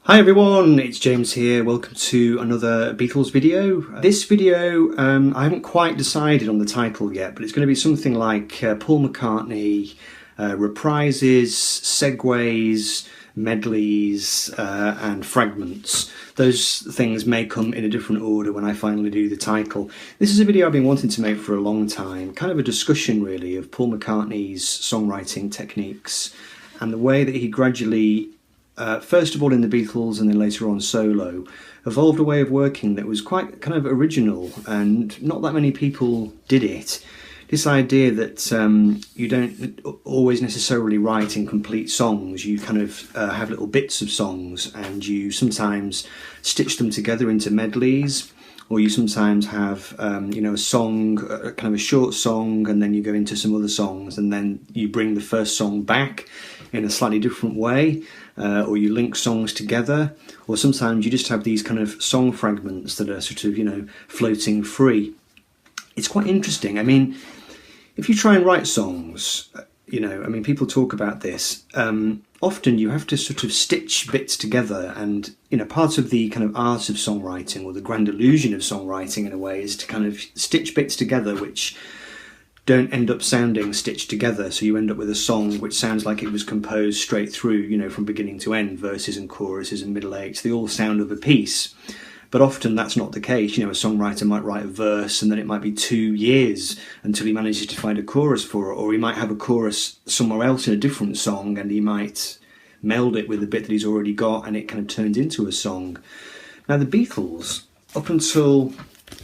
Hi everyone, it's James here. Welcome to another Beatles video. This video, I haven't quite decided on the title yet, but it's going to be something like Paul McCartney, reprises, segues, medleys, and fragments. Those things may come in a different order when I finally do the title. This is a video I've been wanting to make for a long time, kind of a discussion really of Paul McCartney's songwriting techniques and the way that he gradually first of all in the Beatles and then later on solo, evolved a way of working that was quite kind of original and not that many people did it. This idea that you don't always necessarily write in complete songs, you kind of have little bits of songs and you sometimes stitch them together into medleys, or you sometimes have a song, kind of a short song, and then you go into some other songs and then you bring the first song back in a slightly different way, or you link songs together, or sometimes you just have these kind of song fragments that are sort of, floating free. It's quite interesting. I mean, if you try and write songs, people talk about this, often you have to sort of stitch bits together, and part of the kind of art of songwriting, or the grand illusion of songwriting in a way, is to kind of stitch bits together which don't end up sounding stitched together, so you end up with a song which sounds like it was composed straight through, from beginning to end, verses and choruses and middle eights, they all sound of a piece. But often that's not the case. A songwriter might write a verse and then it might be 2 years until he manages to find a chorus for it, or he might have a chorus somewhere else in a different song and he might meld it with the bit that he's already got and it kind of turns into a song. Now the Beatles, up until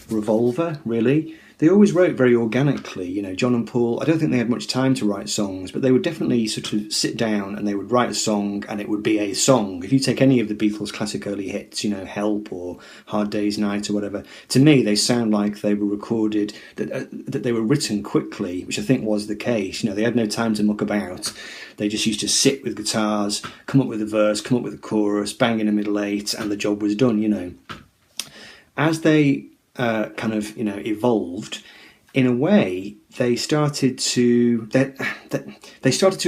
Revolver, really, they always wrote very organically. John and Paul, I don't think they had much time to write songs, but they would definitely sort of sit down and they would write a song and it would be a song. If you take any of the Beatles' classic early hits, Help or Hard Day's Night or whatever, to me they sound like they were recorded, that they were written quickly, which I think was the case. They had no time to muck about. They just used to sit with guitars, come up with a verse, come up with a chorus, bang in a middle eight, and the job was done, As they evolved, in a way they started to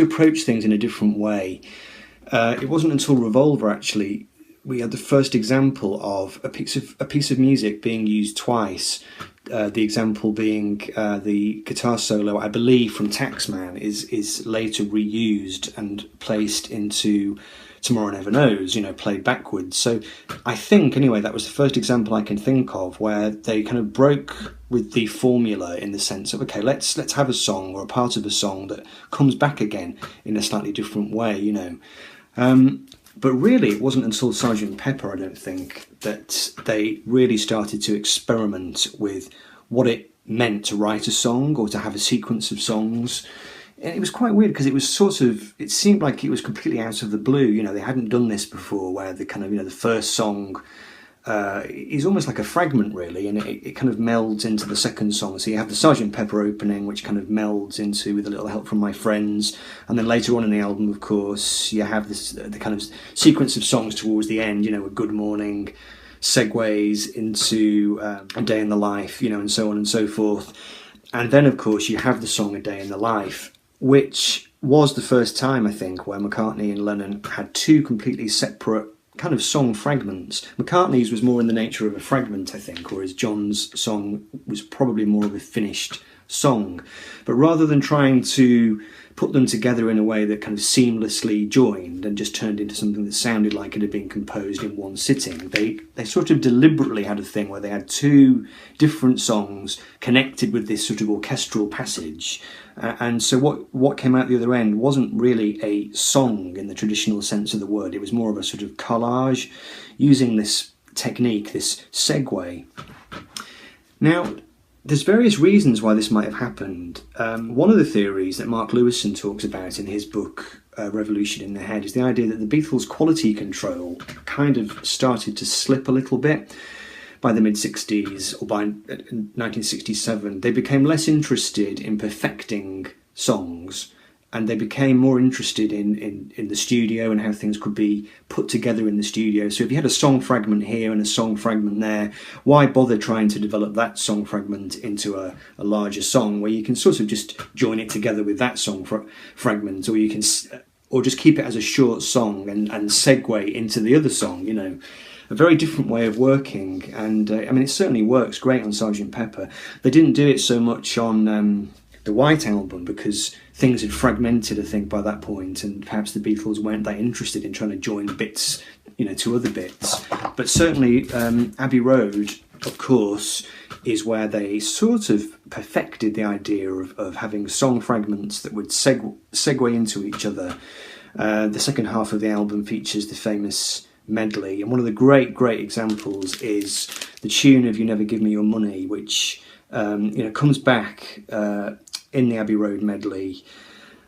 approach things in a different way. It wasn't until Revolver actually we had the first example of a piece of music being used twice. The example being the guitar solo, I believe, from Taxman is later reused and placed into Tomorrow Never Knows, played backwards. So I think, anyway, that was the first example I can think of where they kind of broke with the formula in the sense of, okay, let's have a song or a part of a song that comes back again in a slightly different way, But really, it wasn't until Sgt. Pepper, I don't think, that they really started to experiment with what it meant to write a song or to have a sequence of songs. And it was quite weird because it seemed like it was completely out of the blue. They hadn't done this before, where the kind of, the first song is almost like a fragment really, and it kind of melds into the second song. So you have the Sgt. Pepper opening, which kind of melds into With a Little Help from My Friends, and then later on in the album, of course, you have this the kind of sequence of songs towards the end, a Good Morning, segues into A Day in the Life, and so on and so forth. And then, of course, you have the song A Day in the Life, which was the first time, I think, where McCartney and Lennon had two completely separate kind of song fragments. McCartney's was more in the nature of a fragment, I think, whereas John's song was probably more of a finished song. But rather than trying to put them together in a way that kind of seamlessly joined and just turned into something that sounded like it had been composed in one sitting, they sort of deliberately had a thing where they had two different songs connected with this sort of orchestral passage. And so what came out the other end wasn't really a song in the traditional sense of the word. It was more of a sort of collage using this technique, this segue. Now, there's various reasons why this might have happened. One of the theories that Mark Lewison talks about in his book, Revolution in the Head, is the idea that the Beatles' quality control kind of started to slip a little bit. By the mid-60s, or by 1967, they became less interested in perfecting songs, and they became more interested in the studio and how things could be put together in the studio. So if you had a song fragment here and a song fragment there, why bother trying to develop that song fragment into a larger song where you can sort of just join it together with that song fragment, or you can or just keep it as a short song and segue into the other song, you know. A very different way of working, and I mean, it certainly works great on Sgt. Pepper. They didn't do it so much on the White Album because things had fragmented, I think, by that point, and perhaps the Beatles weren't that interested in trying to join bits, you know, to other bits. But certainly Abbey Road, of course, is where they sort of perfected the idea of having song fragments that would segue into each other. The second half of the album features the famous medley, and one of the great examples is the tune of "You Never Give Me Your Money," which you know, comes back in the Abbey Road medley,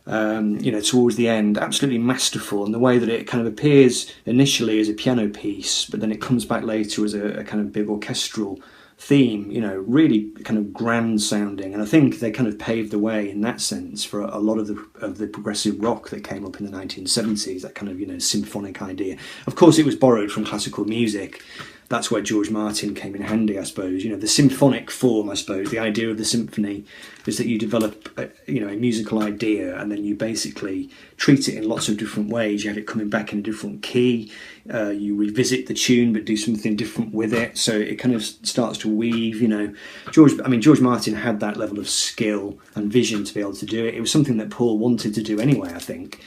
you know, towards the end. Absolutely masterful, and the way that it kind of appears initially as a piano piece, but then it comes back later as a kind of big orchestral theme, you know, really kind of grand sounding. And I think they kind of paved the way in that sense for a lot of the progressive rock that came up in the 1970s, that kind of, you know, symphonic idea. Of course, it was borrowed from classical music. That's where George Martin came in handy, I suppose. You know, the symphonic form, I suppose, the idea of the symphony is that you develop, you know, a musical idea, and then you basically treat it in lots of different ways. You have it coming back in a different key. You revisit the tune, but do something different with it. So it kind of starts to weave, you know. George Martin had that level of skill and vision to be able to do it. It was something that Paul wanted to do anyway, I think.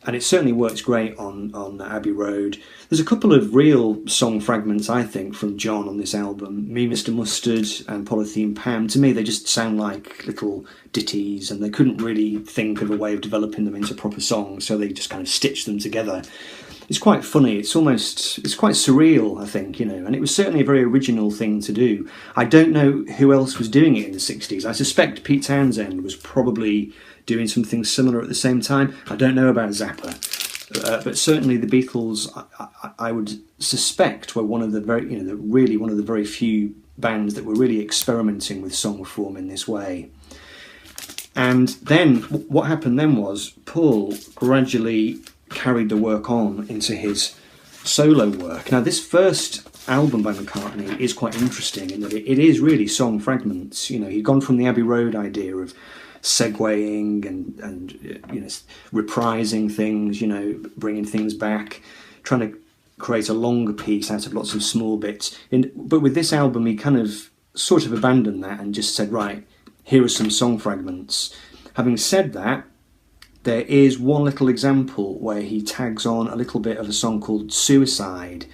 And it certainly works great on Abbey Road. There's a couple of real song fragments, I think, from John on this album. Me, Mr. Mustard and Polythene Pam. To me, they just sound like little ditties, and they couldn't really think of a way of developing them into proper songs, so they just kind of stitched them together. It's quite funny. It's quite surreal, I think, you know, and it was certainly a very original thing to do. I don't know who else was doing it in the 60s. I suspect Pete Townsend was probably doing something similar at the same time. I don't know about Zappa, but certainly the Beatles, I would suspect, were one of the very few bands that were really experimenting with song form in this way. And then what happened then was Paul gradually carried the work on into his solo work. Now, this first album by McCartney is quite interesting in that it is really song fragments. You know, he'd gone from the Abbey Road idea of segueing and you know, reprising things, you know, bringing things back, trying to create a longer piece out of lots of small bits. But with this album, he kind of sort of abandoned that and just said, right, here are some song fragments. Having said that, there is one little example where he tags on a little bit of a song called Suicide,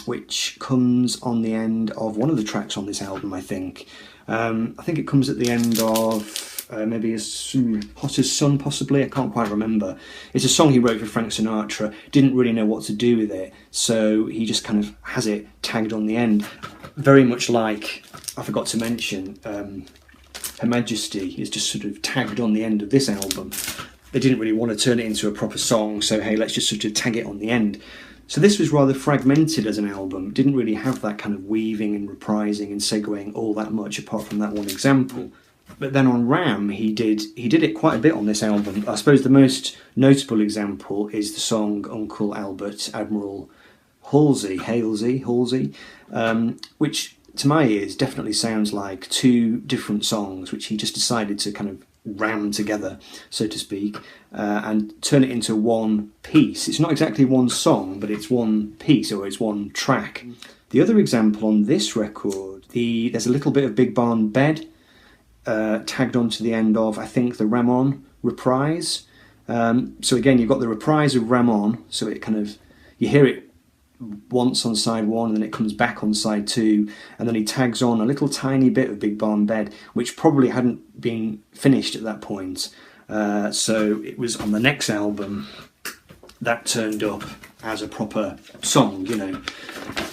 which comes on the end of one of the tracks on this album, I think. I think it comes at the end of maybe Hot as Sun, possibly. I can't quite remember. It's a song he wrote for Frank Sinatra. Didn't really know what to do with it, so he just kind of has it tagged on the end. Very much like, I forgot to mention, Her Majesty is just sort of tagged on the end of this album. They didn't really want to turn it into a proper song, so hey, let's just sort of tag it on the end. So this was rather fragmented as an album. Didn't really have that kind of weaving and reprising and segueing all that much, apart from that one example. But then on RAAM, he did it quite a bit on this album. I suppose the most notable example is the song Uncle Albert Admiral Halsey, which to my ears definitely sounds like two different songs, which he just decided to kind of ram together, so to speak, and turn it into one piece. It's not exactly one song, but it's one piece, or it's one track. The other example on this record, there's a little bit of Big Barn Bed tagged onto the end of, I think, the Ram On reprise. So again, you've got the reprise of Ram On, so it kind of, you hear it once on side one, and then it comes back on side two, and then he tags on a little tiny bit of Big Barn Bed, which probably hadn't been finished at that point. So it was on the next album that turned up as a proper song, you know.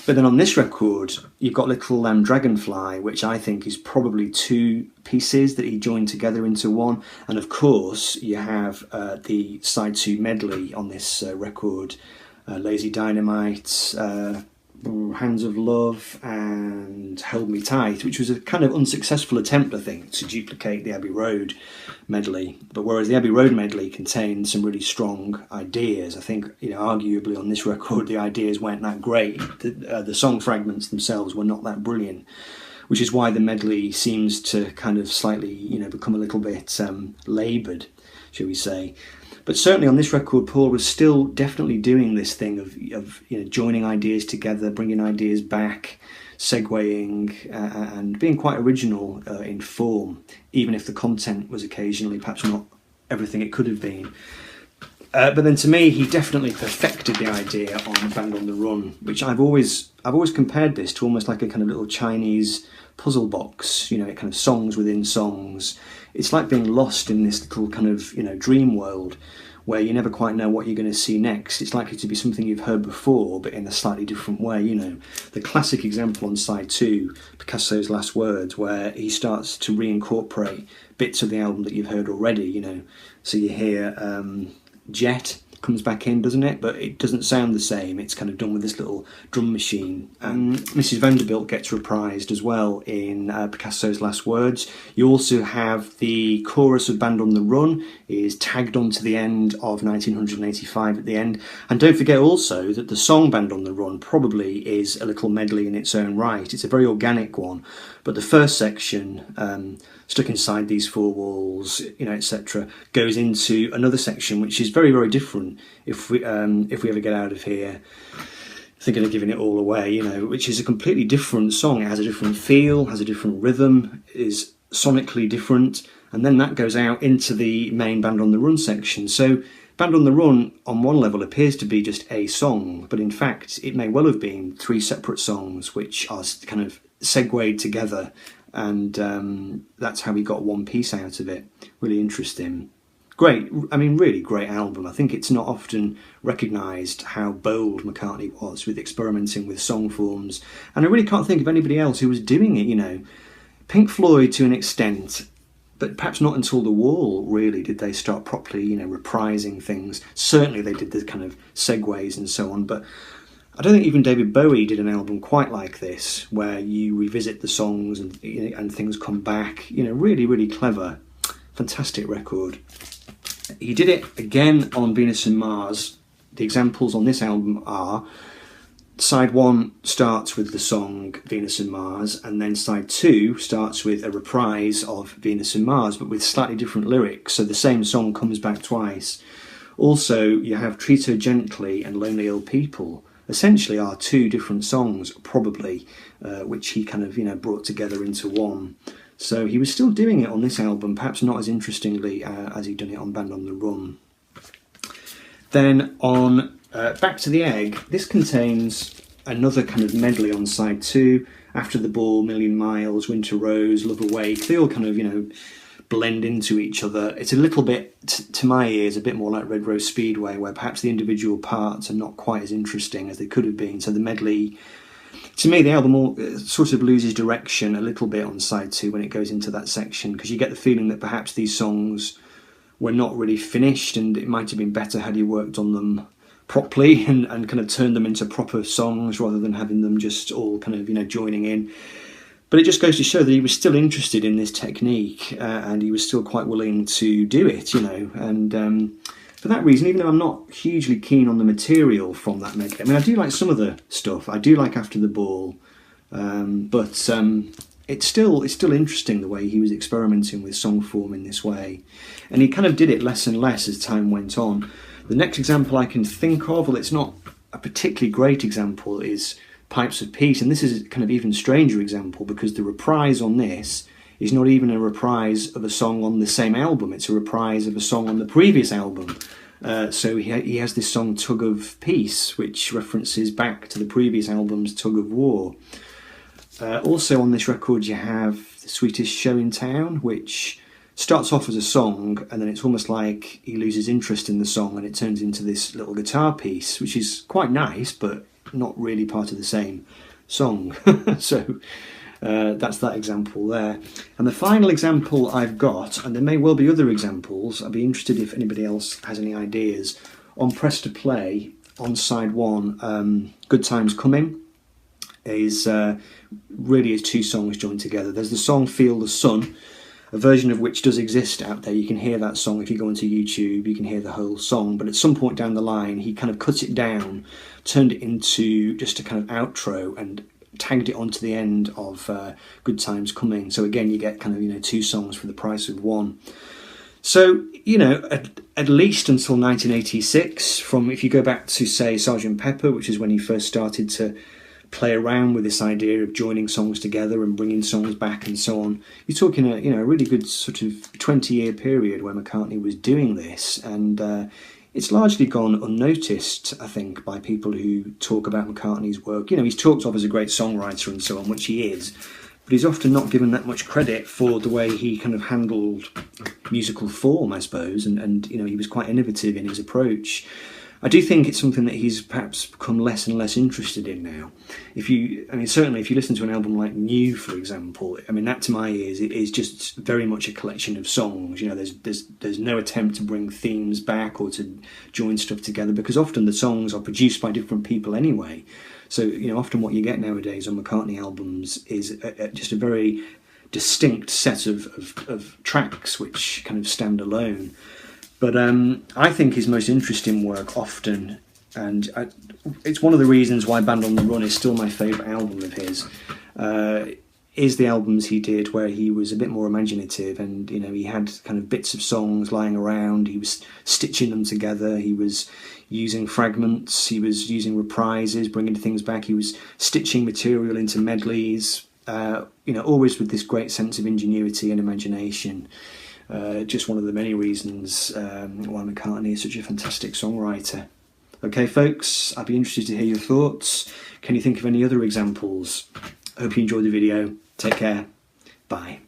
But then on this record, you've got Little Dragonfly, which I think is probably two pieces that he joined together into one. And of course, you have the side two medley on this record. Lazy Dynamite, Hands of Love and Hold Me Tight, which was a kind of unsuccessful attempt, I think, to duplicate the Abbey Road medley. But whereas the Abbey Road medley contained some really strong ideas, I think, you know, arguably on this record the ideas weren't that great. The song fragments themselves were not that brilliant, which is why the medley seems to kind of slightly, you know, become a little bit laboured. shall we say. But certainly on this record, Paul was still definitely doing this thing of joining ideas together, bringing ideas back, segueing, and being quite original in form, even if the content was occasionally perhaps not everything it could have been. But then to me, he definitely perfected the idea on Band on the Run, which I've always compared this to almost like a kind of little Chinese puzzle box, kind of songs within songs. It's like being lost in this little kind of, dream world where you never quite know what you're going to see next. It's likely to be something you've heard before, but in a slightly different way, The classic example on side 2, Picasso's Last Words, where he starts to reincorporate bits of the album that you've heard already, So you hear Jet comes back in, doesn't it? But it doesn't sound the same. It's kind of done with this little drum machine. And Mrs. Vanderbilt gets reprised as well in Picasso's Last Words. You also have the chorus of Band on the Run is tagged onto the end of 1985 at the end. And don't forget also that the song Band on the Run probably is a little medley in its own right. It's a very organic one. But the first section, Stuck Inside These Four Walls, etc., goes into another section which is very, very different. If we ever get out of here thinking of giving it all away, which is a completely different song. It has a different feel, has a different rhythm, is sonically different, and then that goes out into the main Band on the Run section. So Band on the Run, on one level, appears to be just a song, but in fact, it may well have been 3 separate songs which are kind of segued together, and that's how we got one piece out of it. Really interesting. Great, really great album. I think it's not often recognised how bold McCartney was with experimenting with song forms, and I really can't think of anybody else who was doing it, Pink Floyd to an extent, but perhaps not until The Wall, really, did they start properly, reprising things. Certainly they did the kind of segues and so on, but I don't think even David Bowie did an album quite like this, where you revisit the songs and things come back. Really, really clever. Fantastic record. He did it again on Venus and Mars. The examples on this album are side 1 starts with the song Venus and Mars, and then side 2 starts with a reprise of Venus and Mars, but with slightly different lyrics, so the same song comes back twice. Also, you have Treat Her Gently and Lonely Old People. Essentially are 2 different songs, probably, which he kind of, brought together into one. So he was still doing it on this album, perhaps not as interestingly as he'd done it on Band on the Run. Then on Back to the Egg, this contains another kind of medley on side 2. After the Ball, Million Miles, Winter Rose, Love Awake, they all kind of, blend into each other. It's a little bit, to my ears, a bit more like Red Rose Speedway, where perhaps the individual parts are not quite as interesting as they could have been. So the medley, to me, the album sort of loses direction a little bit on side 2 when it goes into that section, because you get the feeling that perhaps these songs were not really finished, and it might have been better had he worked on them properly and kind of turned them into proper songs rather than having them just all kind of, joining in. But it just goes to show that he was still interested in this technique, and he was still quite willing to do it, and for that reason, even though I'm not hugely keen on the material from that medley, I do like some of the stuff. I do like After the Ball, but it's still interesting the way he was experimenting with song form in this way, and he kind of did it less and less as time went on. The next example I can think of, well, it's not a particularly great example, is Pipes of Peace, and this is a kind of even stranger example, because the reprise on this is not even a reprise of a song on the same album, it's a reprise of a song on the previous album. So he has this song Tug of Peace, which references back to the previous album's Tug of War. Also on this record you have The Sweetest Show in Town, which starts off as a song, and then it's almost like he loses interest in the song and it turns into this little guitar piece, which is quite nice, but not really part of the same song. So that's that example there. And the final example I've got, and there may well be other examples, I'd be interested if anybody else has any ideas, on Press to Play, on side 1, Good Times Coming, is really is 2 songs joined together. There's the song Feel the Sun, a version of which does exist out there. You can hear that song if you go onto YouTube, you can hear the whole song, but at some point down the line he kind of cut it down, turned it into just a kind of outro and tagged it onto the end of Good Times Coming. So again, you get kind of 2 songs for the price of 1. So, you know, at least until 1986, from if you go back to, say, Sgt. Pepper, which is when he first started to play around with this idea of joining songs together and bringing songs back and so on, you're talking a really good sort of 20-year period where McCartney was doing this, and it's largely gone unnoticed, I think, by people who talk about McCartney's work. You know, he's talked of as a great songwriter and so on, which he is, but he's often not given that much credit for the way he kind of handled musical form, I suppose, and you know, he was quite innovative in his approach. I do think it's something that he's perhaps become less and less interested in now. Certainly if you listen to an album like New, for example, I mean, that to my ears it is just very much a collection of songs. You know, there's no attempt to bring themes back or to join stuff together, because often the songs are produced by different people anyway. So, you know, often what you get nowadays on McCartney albums is just a very distinct set of tracks which kind of stand alone. But I think his most interesting work often, and it's one of the reasons why Band on the Run is still my favourite album of his, is the albums he did where he was a bit more imaginative, and you know, he had kind of bits of songs lying around, he was stitching them together, he was using fragments, he was using reprises, bringing things back, he was stitching material into medleys, you know, always with this great sense of ingenuity and imagination. Just one of the many reasons why McCartney is such a fantastic songwriter. Okay, folks, I'd be interested to hear your thoughts. Can you think of any other examples? I hope you enjoyed the video. Take care. Bye.